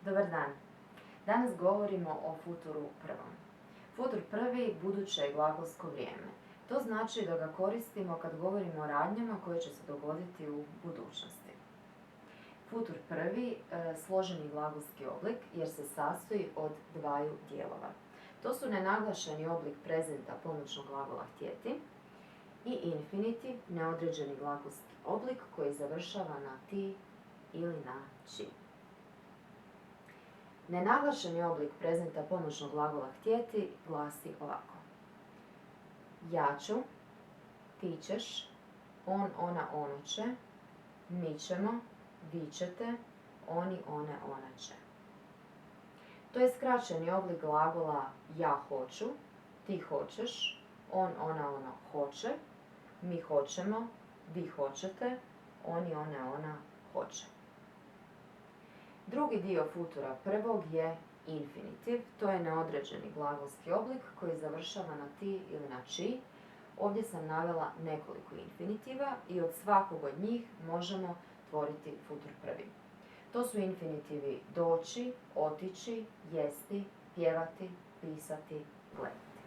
Dobar dan. Danas govorimo o futuru prvom. Futur prvi buduće je glagolsko vrijeme. To znači da ga koristimo kad govorimo o radnjama koje će se dogoditi u budućnosti. Futur prvi složeni glagolski oblik jer se sastoji od dvaju dijelova. To su nenaglašeni oblik prezenta pomoćnog glagola htjeti i infinitiv, neodređeni glagolski oblik koji završava na ti ili na či. Nenaglašeni oblik prezenta pomoćnog glagola htjeti glasi ovako. Ja ću, ti ćeš, on, ona, ono će, mi ćemo, vi ćete, oni, one, ona će. To je skraćeni oblik glagola ja hoću, ti hoćeš, on, ona, ono hoće, mi hoćemo, vi hoćete, oni, one, ona hoće. Drugi dio futura prvog je infinitiv, to je neodređeni glagolski oblik koji završava na ti ili na či. Ovdje sam navela nekoliko infinitiva i od svakog od njih možemo tvoriti futur prvi. To su infinitivi doći, otići, jesti, pjevati, pisati, gledati.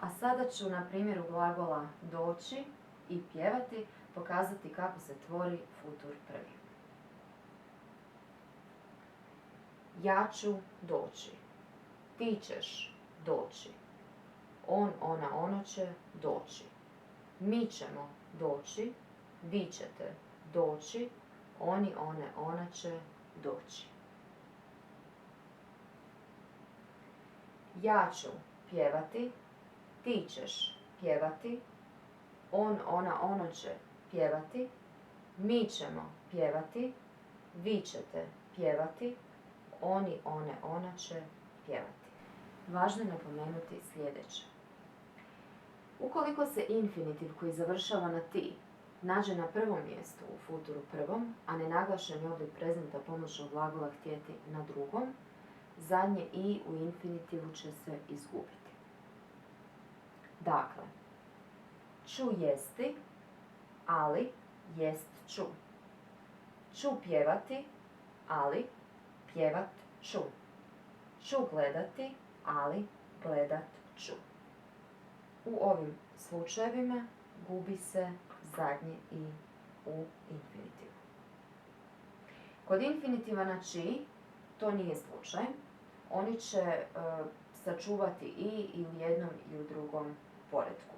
A sada ću na primjeru glagola doći i pjevati pokazati kako se tvori futur prvi. Ja ću doći, ti ćeš doći, on, ona, ono će doći, mi ćemo doći, vi ćete doći, oni, one, ona će doći. Ja ću pjevati, ti ćeš pjevati, on, ona, ono će pjevati, mi ćemo pjevati, vi ćete pjevati, oni, one, ona će pjevati. Važno je napomenuti sljedeće. Ukoliko se infinitiv koji završava na ti nađe na prvom mjestu u futuru prvom, a nenaglašeni oblik prezenta pomoćnog glagola htjeti na drugom, zadnje i u infinitivu će se izgubiti. Dakle, ću jesti, ali jest ću. Ću pjevati, ali pjevat ću. Ću gledati, ali gledat ću. U ovim slučajevima gubi se zadnje i u infinitivu. Kod infinitiva na či to nije slučaj. Oni će sačuvati i u jednom i u drugom poretku.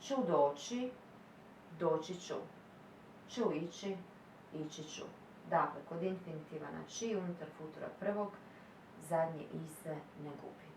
Ću doći, doći ću. Ću ići, ići ću. Dakle, kod infinitiva na či unutar futura prvog zadnje i se ne gubi.